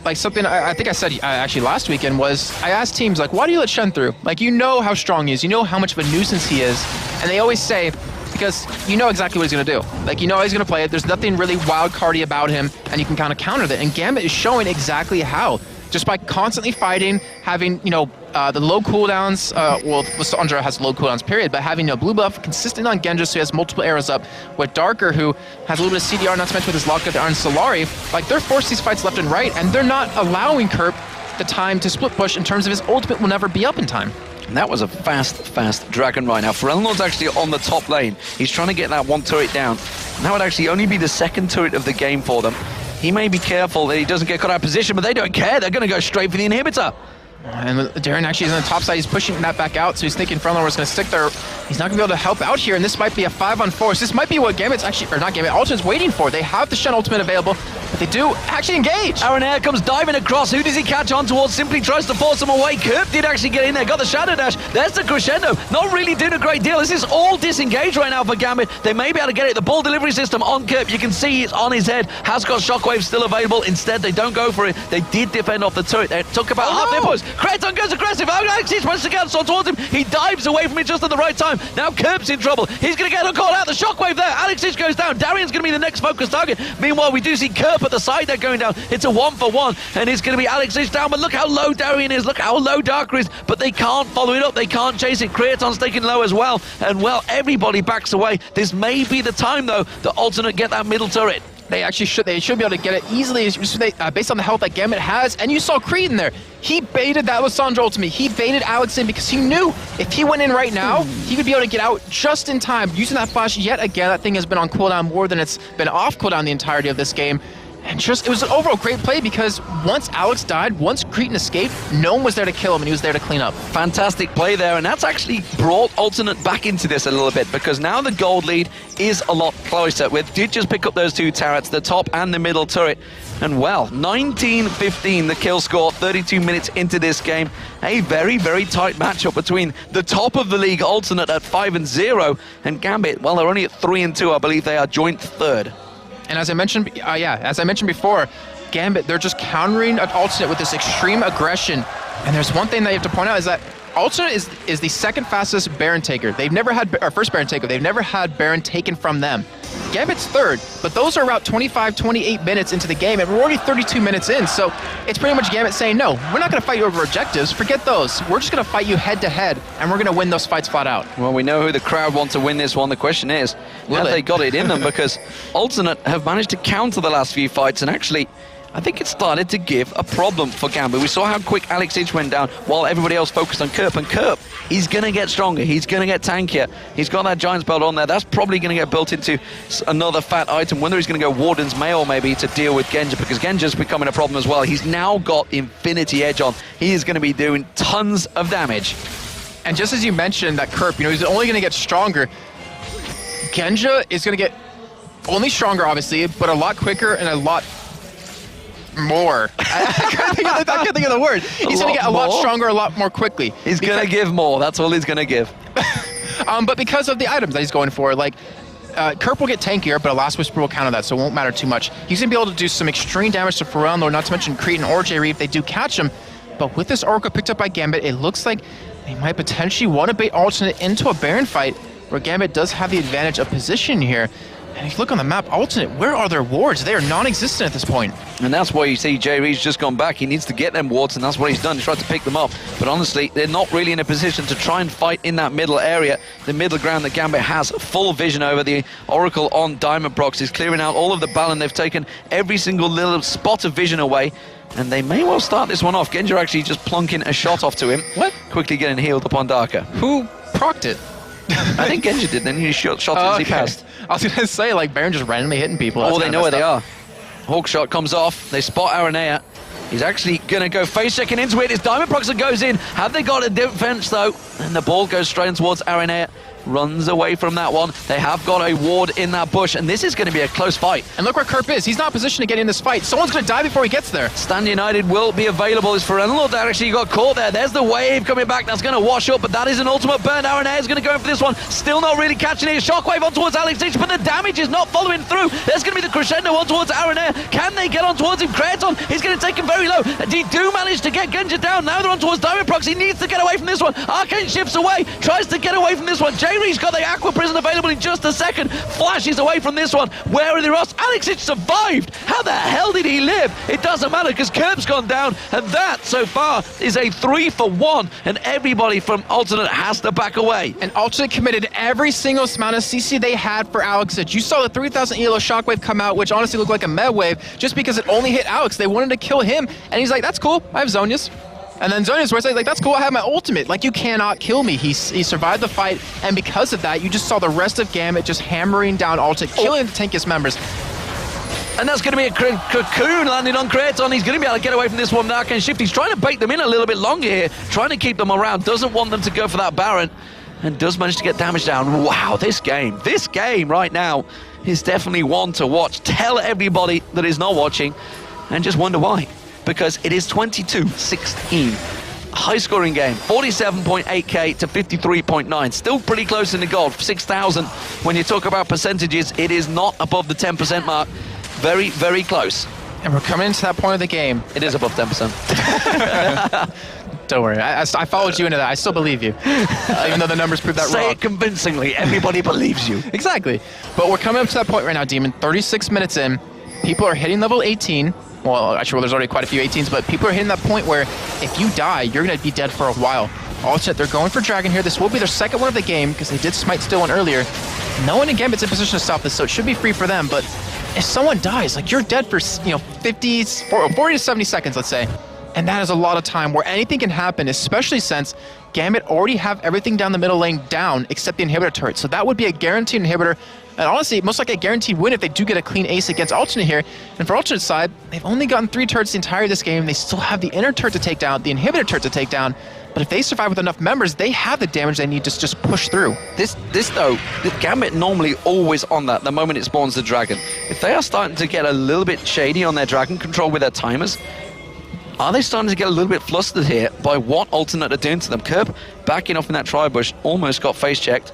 like something I think I said actually last weekend was I asked teams like, why do you let Shen through? Like, you know how strong he is, you know how much of a nuisance he is, and they always say, because you know exactly what he's going to do. Like, you know how he's going to play it. There's nothing really wild cardy about him, and you can kind of counter that. And Gambit is showing exactly how. Just by constantly fighting, having, you know, the low cooldowns, well, Lissandra has low cooldowns, period, but having a blue buff consistent on Genja, so he has multiple arrows up. With Darker, who has a little bit of CDR, not to mention with his lock on Solari, like, they're forced these fights left and right, and they're not allowing Kerp the time to split push in terms of his ultimate will never be up in time. And that was a fast Dragon right now. Forelnor's actually on the top lane. He's trying to get that one turret down. And that would actually only be the second turret of the game for them. He may be careful that he doesn't get caught out of position, but they don't care. They're going to go straight for the inhibitor. And Darren actually is on the top side. He's pushing that back out, so he's thinking Forelnor was going to stick there. He's not going to be able to help out here, and this might be a 5-on-4. So this might be what Gambit's actually, or not Gambit, Ultimate's waiting for. They have the Shen ultimate available, but they do actually engage. Aaron Air comes diving across. Who does he catch on towards? Simply tries to force him away. Kerp did actually get in there, got the Shadow Dash. There's the crescendo. Not really doing a great deal. This is all disengaged right now for Gambit. They may be able to get it. The ball delivery system on Kerp, you can see it's on his head. Has got Shockwave still available. Instead, they don't go for it. They did defend off the turret. They took about half their push. Kraton goes aggressive. Alexis wants to get towards him. He dives away from it just at the right time. Now Kerp's in trouble. He's going to get a call out. The Shockwave there. Alexis goes down. Darian's going to be the next focus target. Meanwhile, we do see Kerp at the side there going down. It's a 1-for-1, and it's going to be Alexis down. But look how low Darian is. Look how low Darker is. But they can't follow it up. They can't chase it. Kraton's taking low as well. And, well, everybody backs away. This may be the time, though, the alternate get that middle turret. They should be able to get it easily based on the health that Gambit has. And you saw Creed in there. He baited that Lissandra ultimate. He baited Alex in because he knew if he went in right now, he would be able to get out just in time. Using that flash yet again, that thing has been on cooldown more than it's been off cooldown the entirety of this game. And just, it was an overall great play because once Alex died, once Cretan escaped, no one was there to kill him and he was there to clean up. Fantastic play there, and that's actually brought Alternate back into this a little bit because now the gold lead is a lot closer. We did just pick up those two turrets, the top and the middle turret. And well, 19-15 the kill score, 32 minutes into this game. A very tight matchup between the top of the league, Alternate at 5-0, and Gambit, well, they're only at 3-2. I believe they are joint third. And as I mentioned, before, Gambit, they're just countering an Alternate with this extreme aggression. And there's one thing that you have to point out is that Alternate is the second fastest Baron taker. They've never had, or first Baron taker, they've never had Baron taken from them. Gambit's third, but those are about 25, 28 minutes into the game, and we're already 32 minutes in, so it's pretty much Gambit saying, no, we're not going to fight you over objectives, forget those. We're just going to fight you head-to-head, and we're going to win those fights flat out. Well, we know who the crowd want to win this one. The question is, have they got it in them? Because Alternate have managed to counter the last few fights, and actually, I think it started to give a problem for Gambit. We saw how quick Alex H went down while everybody else focused on Kerp. And Kerp, he's going to get stronger. He's going to get tankier. He's got that Giant's Belt on there. That's probably going to get built into another fat item. Whether he's going to go Warden's Mail maybe to deal with Genja, because Genja's becoming a problem as well. He's now got Infinity Edge on. He is going to be doing tons of damage. And just as you mentioned that Kerp, he's only going to get stronger. Genja is going to get only stronger, obviously, but a lot quicker and a lot more. I can't think of the word. He's going to get a lot stronger, a lot more quickly. He's going to give more. That's all he's going to give. But because of the items that he's going for, like, Kerp will get tankier, but a Last Whisper will counter that, so it won't matter too much. He's going to be able to do some extreme damage to Forelnor's, not to mention Cretan or J-Reef. They do catch him, but with this Oracle picked up by Gambit, it looks like they might potentially want to bait Alternate into a Baron fight, where Gambit does have the advantage of position here. And if you look on the map, Alternate, where are their wards? They are non-existent at this point. And that's why you see Jay Reed's just gone back. He needs to get them wards, and that's what he's done. He's tried to pick them up. But honestly, they're not really in a position to try and fight in that middle area. The middle ground that Gambit has full vision over. The Oracle on Diamond Prox is clearing out all of the Balan. They've taken every single little spot of vision away. And they may well start this one off. Genja actually just plunking a shot off to him. What? Quickly getting healed upon Darker. Who procced it? I think Genji did, then he shot it as he passed. I was going to say, like, Baron just randomly hitting people. Oh, they know where they are. Hawk shot comes off. They spot Aranea. He's actually going to go face checking into it. It's Diamondprox that goes in. Have they got a defense, though? And the ball goes straight towards Aranea. Runs away from that one. They have got a ward in that bush, and this is going to be a close fight. And look where Kerp is. He's not positioned to get in this fight. Someone's going to die before he gets there. Stand United will be available. It's Ferenlord that actually got caught there. There's the wave coming back. That's going to wash up, but that is an ultimate burn. Aranea is going to go in for this one. Still not really catching it. Shockwave on towards Alex Ditch, but the damage is not following through. There's going to be the crescendo on towards Aranea. Can they get on towards him? Kraton is going to take him very low. They do manage to get Genji down. Now they're on towards Diamondprox. He needs to get away from this one. Arcane shifts away. Tries to get away from this one. J-Ree's got the Aqua Prison available in just a second. Flashes away from this one. Where are the Ross? Alexich survived. How the hell did he live? It doesn't matter because Kerb's gone down, and that so far is a 3-for-1, and everybody from Alternate has to back away. And Alternate committed every single amount of CC they had for Alexich. You saw the 3000 ELO Shockwave come out, which honestly looked like a med wave just because it only hit Alex. They wanted to kill him, and he's like, that's cool, I have Zonias. And then Zonia's where it's like, that's cool, I have my ultimate. Like, you cannot kill me. He survived the fight, and because of that, you just saw the rest of Gambit just hammering down Alternate, killing the tankiest members. And that's going to be a cocoon landing on Kraton. He's going to be able to get away from this one now. Arcane Shift. He's trying to bait them in a little bit longer here, trying to keep them around. Doesn't want them to go for that Baron, and does manage to get damage down. Wow, this game right now is definitely one to watch. Tell everybody that is not watching, and just wonder why. Because it is 22-16. High-scoring game, 47.8k to 53.9. Still pretty close in the gold, 6,000. When you talk about percentages, it is not above the 10% mark. Very, very close. And we're coming into that point of the game. It is above 10%. Don't worry, I followed you into that. I still believe you, even though the numbers prove that wrong. Say it convincingly, everybody believes you. Exactly. But we're coming up to that point right now, Demon. 36 minutes in, people are hitting level 18. Well, actually, there's already quite a few 18s, but people are hitting that point where if you die, you're going to be dead for a while. Alternate, they're going for Dragon here. This will be their second one of the game because they did smite still one earlier. No one in Gambit's in position to stop this, so it should be free for them. But if someone dies, like, you're dead for 40 to 70 seconds, let's say. And that is a lot of time where anything can happen, especially since Gambit already have everything down the middle lane down except the inhibitor turret. So that would be a guaranteed inhibitor. And honestly, most likely a guaranteed win if they do get a clean ace against Alternate here. And for Alternate's side, they've only gotten 3 turrets the entire this game. They still have the inner turret to take down, the inhibitor turret to take down. But if they survive with enough members, they have the damage they need to just push through. This though, the Gambit normally always on that the moment it spawns the dragon. If they are starting to get a little bit shady on their dragon control with their timers, are they starting to get a little bit flustered here by what Alternate are doing to them? Kerb backing off in that tri-bush, almost got face checked.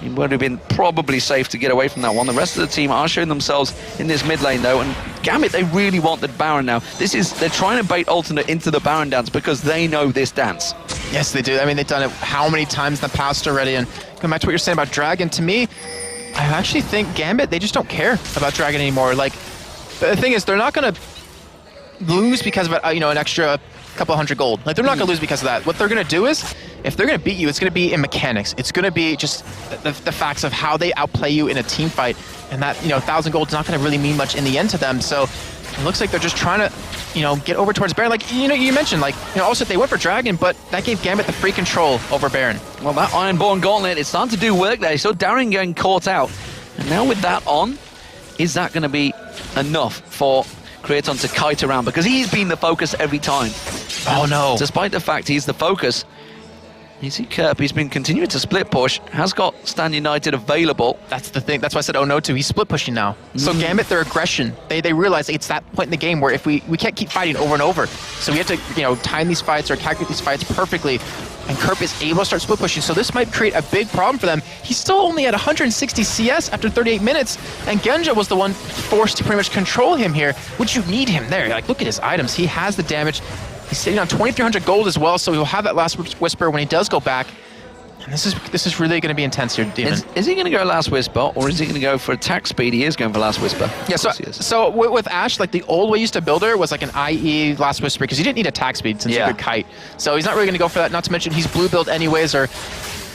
It would have been probably safe to get away from that one. The rest of the team are showing themselves in this mid lane though, and Gambit, they really want the Baron now. They're trying to bait Alternate into the Baron dance because they know this dance. Yes, they do. I mean, they've done it how many times in the past already, and going back to what you're saying about Dragon, to me, I actually think Gambit, they just don't care about Dragon anymore. Like, the thing is, they're not going to lose because of an extra couple hundred gold. Like, they're not going to lose because of that. What they're going to do is, if they're going to beat you, it's going to be in mechanics. It's going to be just the facts of how they outplay you in a team fight. And that, 1,000 gold is not going to really mean much in the end to them. So it looks like they're just trying to, get over towards Baron. Like, you mentioned, also they went for Dragon, but that gave Gambit the free control over Baron. Well, that Ironborn Gauntlet, it's starting to do work there. So Darren getting caught out. And now with that on, is that going to be enough for Kraton to kite around? Because he's been the focus every time. Oh no. Despite the fact he's the focus, you see Kerp, he's been continuing to split push, has got Stand United available. That's the thing, that's why I said oh no to, he's split pushing now. So Gambit, their aggression, they realize it's that point in the game where if we can't keep fighting over and over. So we have to, time these fights or calculate these fights perfectly. And Kerp is able to start split pushing, so this might create a big problem for them. He's still only at 160 CS after 38 minutes, and Genja was the one forced to pretty much control him here, which you need him there. Like, look at his items. He has the damage. He's sitting on 2,300 gold as well, so he'll have that last whisper when he does go back. And this is really going to be intense here, Demon. Is he going to go last whisper, or is he going to go for attack speed? He is going for last whisper. Yeah, so with Ashe, like the old way you used to build her was like an IE last whisper, because you didn't need attack speed since you could kite. So he's not really going to go for that, not to mention he's blue build anyways, or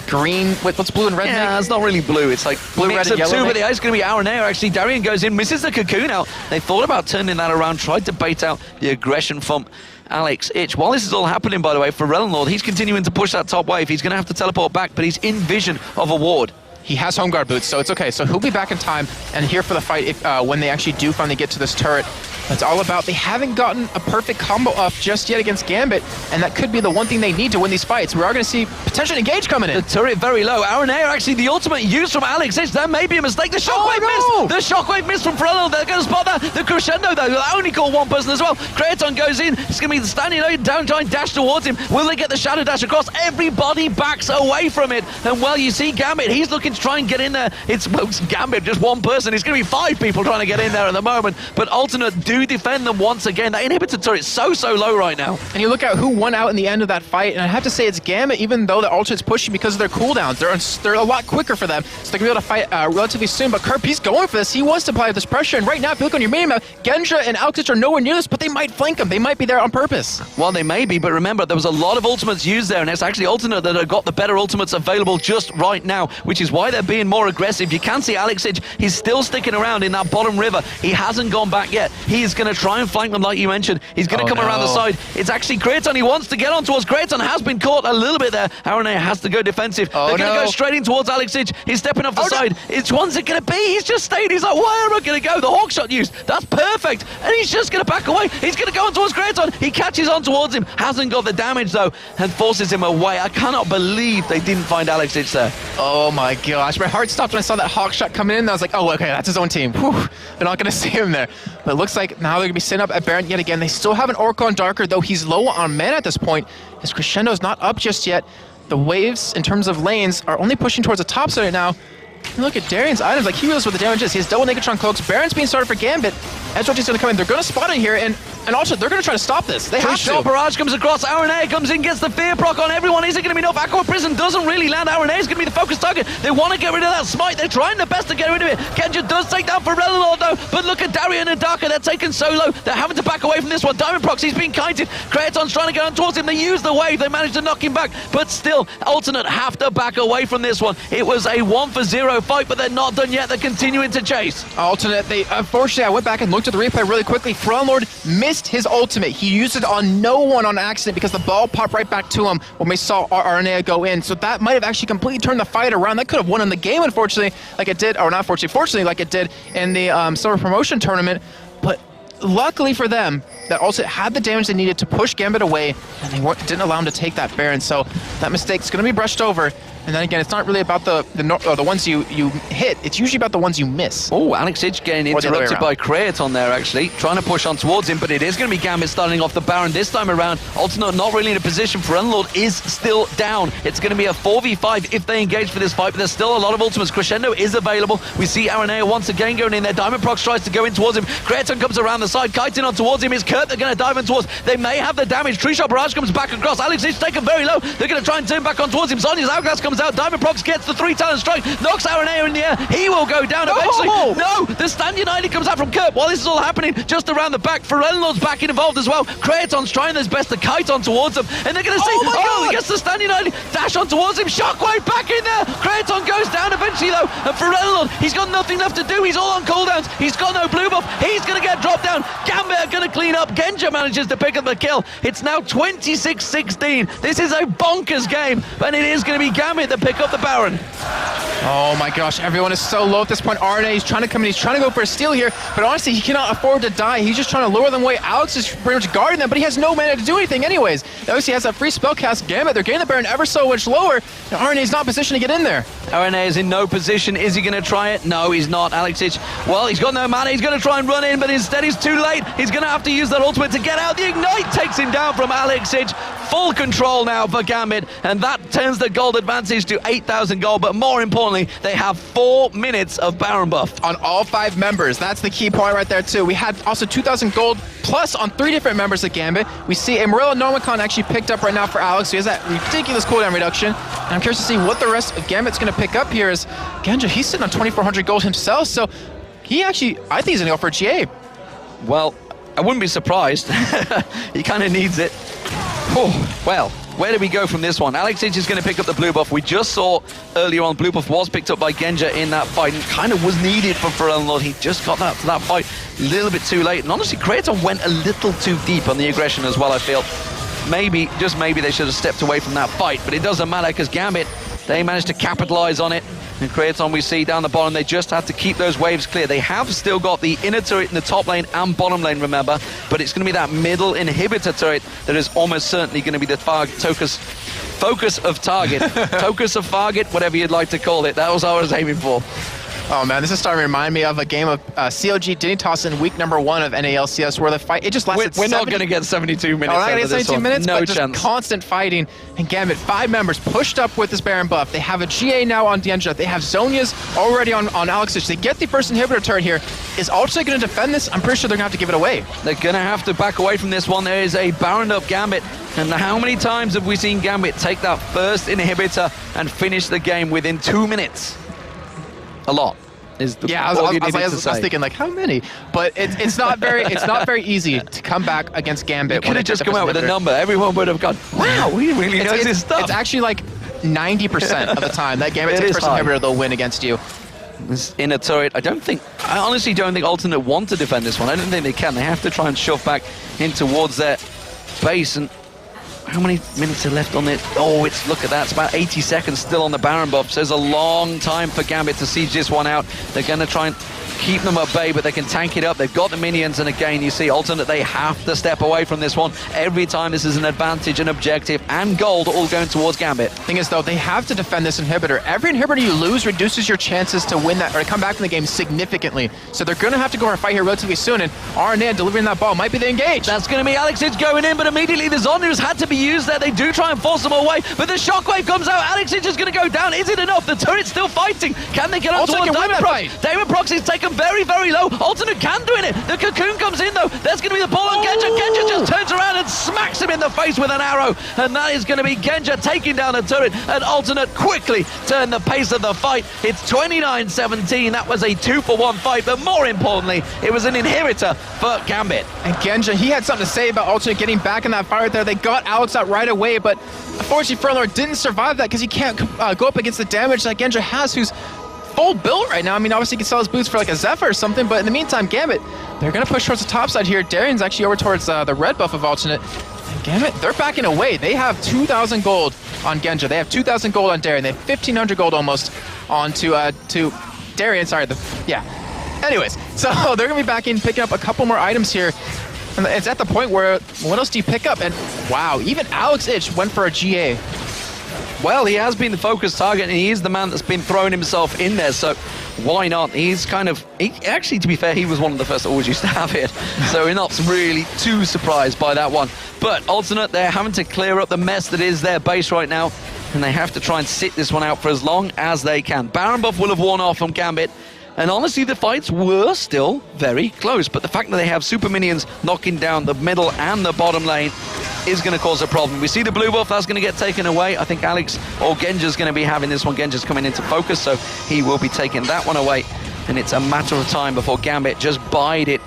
green. What's blue and red? Yeah, it's not really blue. It's like blue, red, and yellow. But the ice going to be Aranea. Actually, Darian goes in, misses the cocoon out. They thought about turning that around, tried to bait out the aggression from Alex Ich. While this is all happening, by the way, for Rellenlord, he's continuing to push that top wave. He's going to have to teleport back, but he's in vision of a ward. He has home guard boots, so it's okay. So he'll be back in time and here for the fight if when they actually do finally get to this turret. That's all about. They haven't gotten a perfect combo up just yet against Gambit, and that could be the one thing they need to win these fights. We are going to see potential engage coming in. The turret very low. Aaron Air, actually, the ultimate used from Alex Ich. That may be a mistake. The shockwave missed. The shockwave missed from Frello. They're going to spot that. The crescendo, though, they'll only call one person as well. Kraton goes in. It's going to be standing down, trying to dash towards him. Will they get the shadow dash across? Everybody backs away from it. And, well, you see Gambit. He's looking to try and get in there. It's Gambit, just one person. It's going to be 5 people trying to get in there at the moment. But Alternate do defend them once again. That inhibitor turret's so low right now. And you look at who won out in the end of that fight, and I have to say it's Gambit, even though the Alternate's pushing because of their cooldowns. They're a lot quicker for them, so they're going to be able to fight relatively soon. But Kerp, he's going for this. He wants to apply this pressure, and right now, if you look on your minimap, Genja and Alex are nowhere near this, but they might flank him. They might be there on purpose. Well, they may be, but remember, there was a lot of ultimates used there, and it's actually Alternate that have got the better ultimates available just right now, which is why they're being more aggressive. You can see Alex Ich, he's still sticking around in that bottom river. He hasn't gone back yet. He's going to try and flank them like you mentioned. He's going to come around the side. It's actually Kraton. He wants to get on towards Kraton. Has been caught a little bit there. Aaron has to go defensive. They're going to go straight in towards Alex Ich. He's stepping off the side. Which one's it going to be? He's just stayed. He's like, where am I going to go? The hawk shot used. That's perfect. And he's just going to back away. He's going to go on towards Kraton. He catches on towards him. Hasn't got the damage, though, and forces him away. I cannot believe they didn't find Alex Ich there. Oh, my gosh. My heart stopped when I saw that hawk shot coming in. I was like, oh, okay, that's his own team. Whew. They're not going to see him there. But it looks like now they're going to be sitting up at Baron yet again. They still have an Orc on Darker, though he's low on mana at this point. His Crescendo's not up just yet. The waves, in terms of lanes, are only pushing towards the top side right now. And look at Darian's items, like he realizes what the damage is. He has double Negatron cloaks. Baron's being started for Gambit. Edgeworld's going to come in. They're going to spot in here, and also they're going to try to stop this. They have to. Barrage comes across. Aaron Air comes in, gets the fear proc on everyone. Is it going to be enough? Aqua Prison doesn't really land. Aaron Air is going to be the focus target. They want to get rid of that smite. They're trying their best to get rid of it. Genja does take down for Rellenlord, though. But look at Darian and Darker. They're taken so low. They're having to back away from this one. Diamond Prox, he's being kited. Kraton's trying to get on towards him. They use the wave. They managed to knock him back. But still, Alternate have to back away from this one. It was a 1-for-0 fight, but they're not done yet. They're continuing to chase. Alternate, unfortunately, I went back and looked at the replay really quickly. Frellenlord missed his ultimate. He used it on no one on accident because the ball popped right back to him when we saw Arnea go in. So that might have actually completely turned the fight around. That could have won in the game, unfortunately, like it did, or not fortunately, like it did in the summer promotion tournament. But luckily for them, that also had the damage they needed to push Gambit away, and they didn't allow him to take that Baron. So that mistake's going to be brushed over. And then again, it's not really about the ones you hit. It's usually about the ones you miss. Oh, Alex Ich getting interrupted by Kraton there, actually. Trying to push on towards him, but it is going to be Gambit starting off the Baron this time around. Alternate not really in a position. Rellenlord is still down. It's going to be a 4v5 if they engage for this fight, but there's still a lot of ultimates. Crescendo is available. We see Aranea once again going in there. Diamond Prox tries to go in towards him. Kraton comes around the side. Kiting on towards him is Kurt. They're going to dive in towards. They may have the damage. Tree Shot Barrage comes back across. Alex Ich taken very low. They're going to try and turn back on towards him. Sonya's Hourglass comes out. Diamond Prox gets the 3-talent strike, knocks Aranea in the air. He will go down eventually. No, the Stand United comes out from Kurt while this is all happening just around the back. Rellenlord's back involved as well. Kraton's trying his best to kite on towards them, and they're going to see, he gets the Stand United, dash on towards him, Shockwave back in there. Kraton goes down eventually though, and for Rellenlord, he's got nothing left to do. He's all on cooldowns. He's got no blue buff. He's going to get dropped down. Gambit are going to clean up. Genja manages to pick up the kill. It's now 26-16. This is a bonkers game, and it is going to be Gambit that pick up the Baron. Oh my gosh, everyone is so low at this point. RNA, he's trying to come in, he's trying to go for a steal here, but honestly, he cannot afford to die. He's just trying to lure them away. Alex is pretty much guarding them, but he has no mana to do anything anyways. Obviously, he has that free spell cast Gambit. They're getting the Baron ever so much lower, and RNA is not positioned to get in there. RNA is in no position. Is he going to try it? No, he's not. Alex Ich, well, he's got no mana. He's going to try and run in, but instead he's too late. He's going to have to use that ultimate to get out. The Ignite takes him down from Alex Ich. Full control now for Gambit, and that turns the gold advantage to 8,000 gold, but more importantly, they have 4 minutes of Baron buff. On all 5 members, that's the key point right there too. We had also 2,000 gold plus on 3 different members of Gambit. We see a Morello Nomicon actually picked up right now for Alex, so he has that ridiculous cooldown reduction. And I'm curious to see what the rest of Gambit's going to pick up here. Is Genja, he's sitting on 2,400 gold himself, so he actually, I think he's going to go for a GA. Well, I wouldn't be surprised. He kind of needs it. Oh, well, where do we go from this one? Alex Ich is going to pick up the blue buff. We just saw earlier on, blue buff was picked up by Genja in that fight and kind of was needed for Rellenlord. He just got that to that fight. a little bit too late. And honestly, Kraton went a little too deep on the aggression as well, I feel. Maybe, just maybe, they should have stepped away from that fight, but it doesn't matter because Gambit, they managed to capitalize on it. And Kraton, we see down the bottom, they just have to keep those waves clear. They have still got the inner turret in the top lane and bottom lane, remember, but it's going to be that middle inhibitor turret that is almost certainly going to be the focus of target. Focus of target, whatever you'd like to call it. That was what I was aiming for. Oh man, this is starting to remind me of a game of COG Dignitas in week number 1 of NALCS where the fight, it just lasted We're not going to get 72 minutes. We're not going to get 72 minutes, no but chance. Just constant fighting. And Gambit, 5 members pushed up with this Baron buff. They have a GA now on Genja. They have Zhonya's already on Alexis. They get the first inhibitor turret here. Is Ultra going to defend this? I'm pretty sure they're going to have to give it away. They're going to have to back away from this one. There is a Baron up Gambit. And how many times have we seen Gambit take that first inhibitor and finish the game within 2 minutes? A lot. I was thinking like how many, but it's not very easy to come back against Gambit. You could have just come out with a number. Everyone would have gone, wow, he really knows his stuff. It's actually like 90% of the time that Gambit takes first inhibitor, they'll win against you. This inner turret, I honestly don't think Alternate want to defend this one. I don't think they can. They have to try and shove back in towards their base. And how many minutes are left on it? Oh, look at that. It's about 80 seconds still on the Baron buff. So there's a long time for Gambit to siege this one out. They're going to try and keep them at bay, but they can tank it up. They've got the minions, and again, you see Alternate, they have to step away from this one. Every time this is an advantage, an objective, and gold all going towards Gambit. Thing is, though, they have to defend this inhibitor. Every inhibitor you lose reduces your chances to win that or to come back from the game significantly. So they're going to have to go for a fight here relatively soon, and RNA delivering that ball might be the engage. That's going to be Alex Itch going in, but immediately the Zonya's had to be used there. They do try and force them away, but the shockwave comes out. Alex Itch is going to go down. Is it enough? The turret's still fighting. Can they get up towards Diamondprox? Diamondprox is taken very, very low. Alternate can do it. The cocoon comes in though. There's going to be the ball on Genja. Genja just turns around and smacks him in the face with an arrow. And that is going to be Genja taking down the turret. And Alternate quickly turned the pace of the fight. It's 29-17. That was a 2-for-1 fight. But more importantly, it was an inhibitor for Gambit. And Genja, he had something to say about Alternate getting back in that fight right there. They got Alex out right away, but unfortunately Fernlord didn't survive that because he can't go up against the damage that Genja has, who's full build right now. I mean, obviously he can sell his boots for like a Zephyr or something, but in the meantime, Gambit, they're going to push towards the top side here. Darian's actually over towards the red buff of Alternate. And Gambit, they're backing away. They have 2,000 gold on Genja. They have 2,000 gold on Darian. They have 1,500 gold almost on to Darian. Sorry, anyways, so they're going to be back in, picking up a couple more items here. And it's at the point where, what else do you pick up? And wow, even Alex Itch went for a GA. Well, he has been the focus target, and he is the man that's been throwing himself in there, so why not? He's actually, to be fair, he was one of the first that always used to have it, so we're not really too surprised by that one. But Alternate, they're having to clear up the mess that is their base right now, and they have to try and sit this one out for as long as they can. Baron buff will have worn off from Gambit, and honestly, the fights were still very close, but the fact that they have super minions knocking down the middle and the bottom lane is going to cause a problem. We see the blue buff, that's going to get taken away. I think Alex or Genja's going to be having this one. Genja's coming into focus, so he will be taking that one away. And it's a matter of time before Gambit just bide it.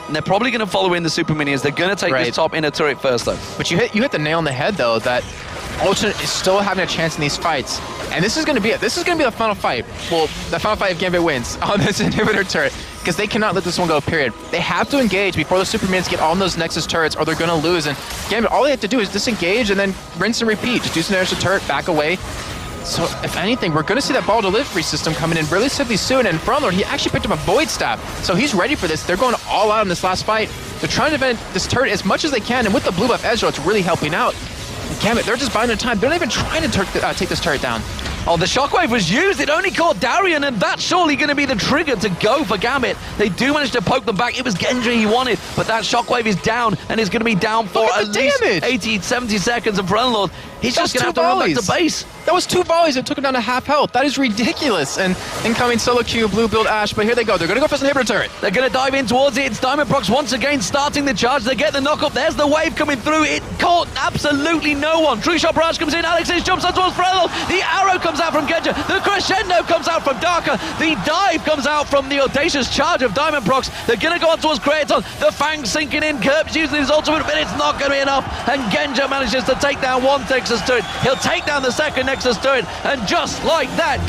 And they're probably going to follow in the super minions. They're going to take this top inner turret first, though. But you hit the nail on the head, though, that Alternate is still having a chance in these fights. And this is going to be it. This is going to be the final fight. Well, the final fight if Gambit wins on this inhibitor turret, because they cannot let this one go, period. They have to engage before the super minions get on those Nexus turrets, or they're going to lose. And Gambit, all they have to do is disengage and then rinse and repeat. Just do some extra turret, back away. So, if anything, we're going to see that ball delivery system coming in relatively soon. And Fronlord, he actually picked up a Void Staff. So he's ready for this. They're going all out in this last fight. They're trying to defend this turret as much as they can. And with the blue buff Ezreal, it's really helping out. And Gambit, they're just buying their time. They're not even trying to take this turret down. Oh, the shockwave was used. It only caught Darian, and that's surely going to be the trigger to go for Gambit. They do manage to poke them back. It was Genji he wanted, but that shockwave is down, and it's going to be down for at least 80, 70 seconds. And Frenlord, he's just going to have to run back to base. That was 2 volleys that took him down to half health. That is ridiculous. And incoming solo queue, blue build Ashe, but here they go. They're going to go for the inhibitor turret. They're going to dive in towards it. It's Diamondprox once again starting the charge. They get the knock up. There's the wave coming through. It caught absolutely no one. True Shot Barrage comes in. Alex Itch jumps on towards Frenlord. The arrow comes out from Genja. The crescendo comes out from Darker. The dive comes out from the audacious charge of Diamondprox. They're going to go on towards Kraton. The Fang sinking in. Kirp's using his ultimate, but it's not going to be enough. And Genja manages to take down one Nexus turret. He'll take down the second Nexus turret. And just like that,